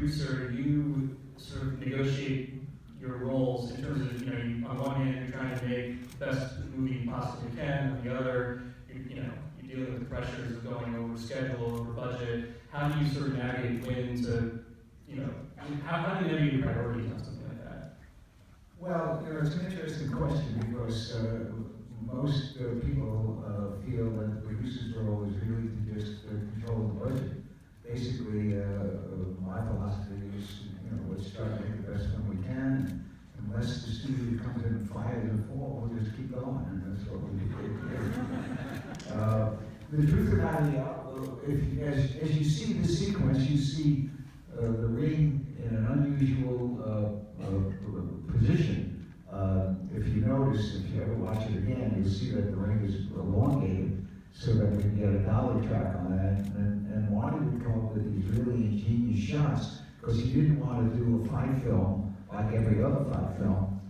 producer, you sort of negotiate your roles in terms of, on one hand, you're trying to make the best movie you possibly can, on the other, you're dealing with the pressures of going over schedule, over budget. How do you sort of navigate when to, how do you navigate your priorities on something like that? Well, it's an interesting question because most people feel that the producer's role is really to just control the budget. Basically, my philosophy is, let's try to make the best one we can. And unless the studio comes in and fires a fall, we'll just keep going, and that's what we do. The truth about it, as you see the sequence, you see the ring in an unusual position. If you notice, if you ever watch it again, you'll see that the ring is elongated so that we can get a dolly track on that. And Marty would come up with these really ingenious shots because he didn't want to do a fight film like every other fight film.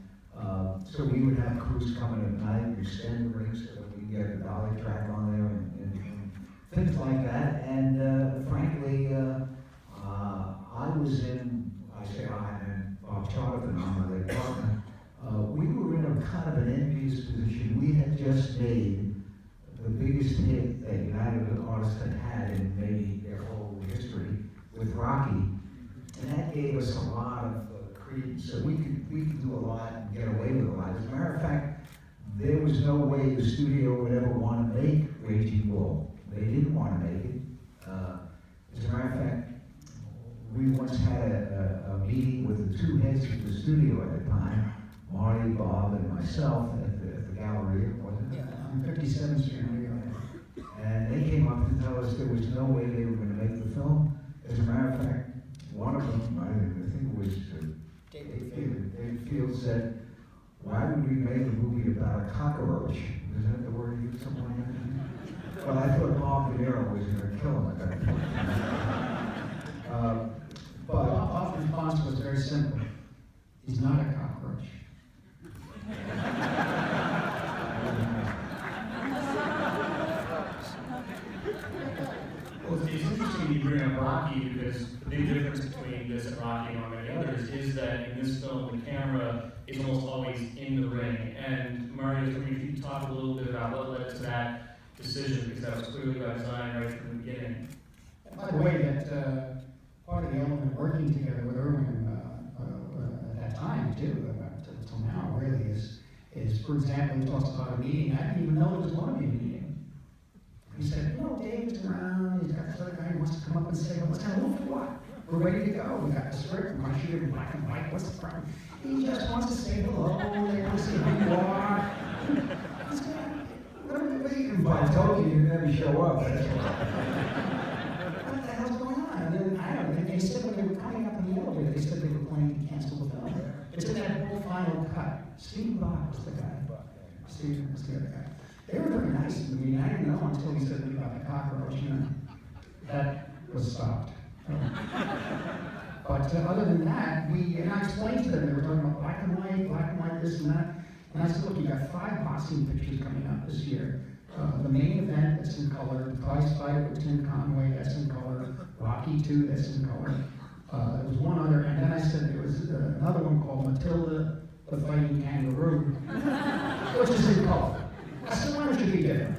So we would have crews coming at night, extend the ring so that we can get a dolly track on there and things like that. And frankly, I was in, and Bob Charlton on my department. We were in a kind of an envious position. We had just made the biggest hit that United Artists had in maybe their whole history with Rocky, and that gave us a lot of credence. So we could do a lot and get away with a lot. As a matter of fact, there was no way the studio would ever want to make Raging Bull. They didn't want to make it. As a matter of fact, we once had a meeting with the two heads of the studio at the time, Marty, Bob, and myself at the Galleria, wasn't it? Yeah, on 57th Street, New York. And they came up to tell us there was no way they were going to make the film. As a matter of fact, one of them, I think it was David Field, said, "Why would we make a movie about a cockroach?" Is that the word you used, something like that? Well, I thought Bob De Niro was going to kill him at that point. But Bob's response was very simple. He's not a cockroach. Well, it's interesting you bring up Rocky because the big difference between this and Rocky and many others is that in this film the camera is almost always in the ring. And Marty, I was wondering if you could talk a little bit about what led to that decision, because that was clearly by design right from the beginning. By the way, that part of the element of working together with Irwin at that time too, till now really, is for example, he talks about a meeting. I didn't even know there was going to be a meeting. He said, David's around, he's got this other guy who wants to come up and say, well, what's going to move for what? We're ready to go. We got the script, we want to shoot it in black and white, what's the problem? He just wants to say hello, they want to see who you are. What are we waiting for? I told you you'd never show up. That's why. What the hell's going on? And then, I don't know, they said when they were coming up in the elevator, they said they were planning to cancel the film. It's in that whole final cut. Steve Bach was the guy. Steve was the other guy. They were very nice to me. I didn't know until he said to me about the cockroach, that was stopped. But other than that, and I explained to them, they were talking about black and white, this and that. And I said, look, you got 5 boxing pictures coming out this year. The main event, that's in color. The prize fight with Tim Conway, that's in color. Rocky 2, that's in color. There was one other, and then I said there was another one called Matilda, the Fighting Kangaroo, which is in color. I said, why should it be different?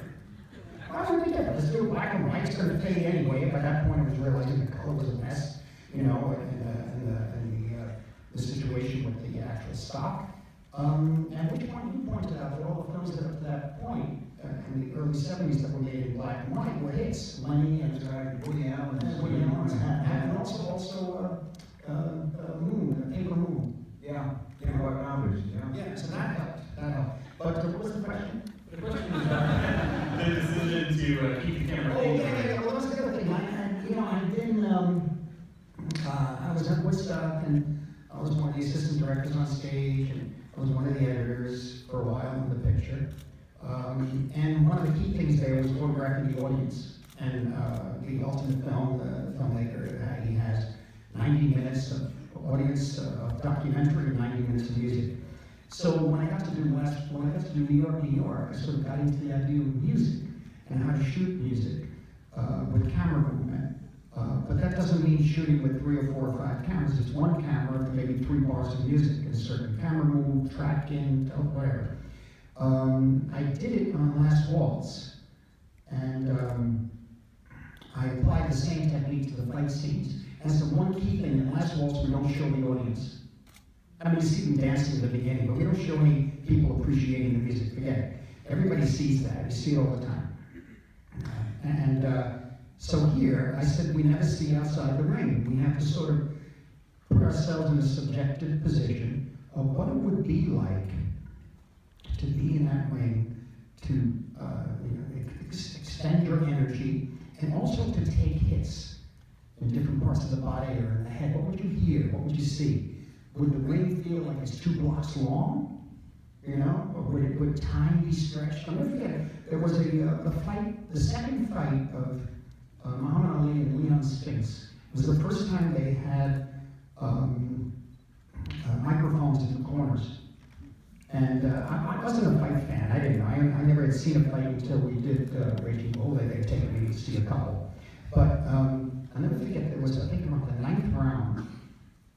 Why would it be different? Let's do it black and white. It's going to fade anyway. By that point, I was realizing the color was a mess, and the situation with the actual stock. And which one you pointed out that all the films that up to that point, in the early 70s that were made in black and white were hits. Lenny and Woody Allen. And also Moon, Paper Moon. Yeah, what numbers, Yeah, so that helped. But what was the question? The question is about the decision to keep the camera in the ring. Well, that's the other thing. I was at Woodstock, and I was one of the assistant directors on stage, and I was one of the editors for a while in the picture. And one of the key things there was photographing the audience. And the ultimate film, the filmmaker, he has 90 minutes of audience, documentary, 90 minutes of music. So when I got to do New York, I sort of got into the idea of music and how to shoot music with camera movement. But that doesn't mean shooting with 3 or 4 or 5 cameras. It's one camera for maybe 3 bars of music, a certain camera move, tracking, whatever. I did it on Last Waltz, and I applied the same technique to the fight scenes. And so one key thing in Last Waltz, we don't show the audience. I mean, you see them dancing at the beginning, but we don't show any people appreciating the music. Forget it. Everybody sees that. You see it all the time. So here, I said we never see outside the ring. We have to sort of put ourselves in a subjective position of what it would be like to be in that ring, to extend your energy, and also to take hits in different parts of the body or in the head. What would you hear? What would you see? Would the ring feel like it's 2 blocks long? You know, or would time be stretched? I'll never forget, there was the fight, the second fight of Muhammad Ali and Leon Spinks. It was the first time they had microphones in the corners. And I wasn't a fight fan, I didn't know. I never had seen a fight until we did Raging Bull. They had taken me to see a couple. But I'll never forget, there was, I think, about the 9th round,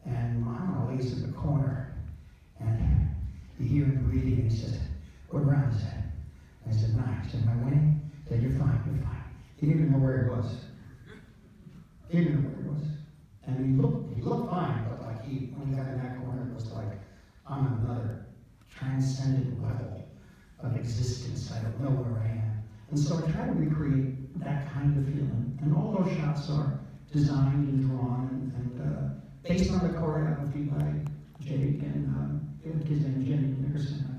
and Muhammad Ali's in the corner, and you hear him breathing, and he says, "What round is that?" And I said, 9. He said, "Am I winning?" He said, "You're fine, you're fine." He didn't even know where he was. He didn't know where he was. And he looked fine, but like when he got in that corner, it was like, I'm on another transcendent level of existence. I don't know where I am. And so I try to recreate that kind of feeling. And all those shots are designed and drawn and based on the choreography by Jake and his name, Jenny Nickerson.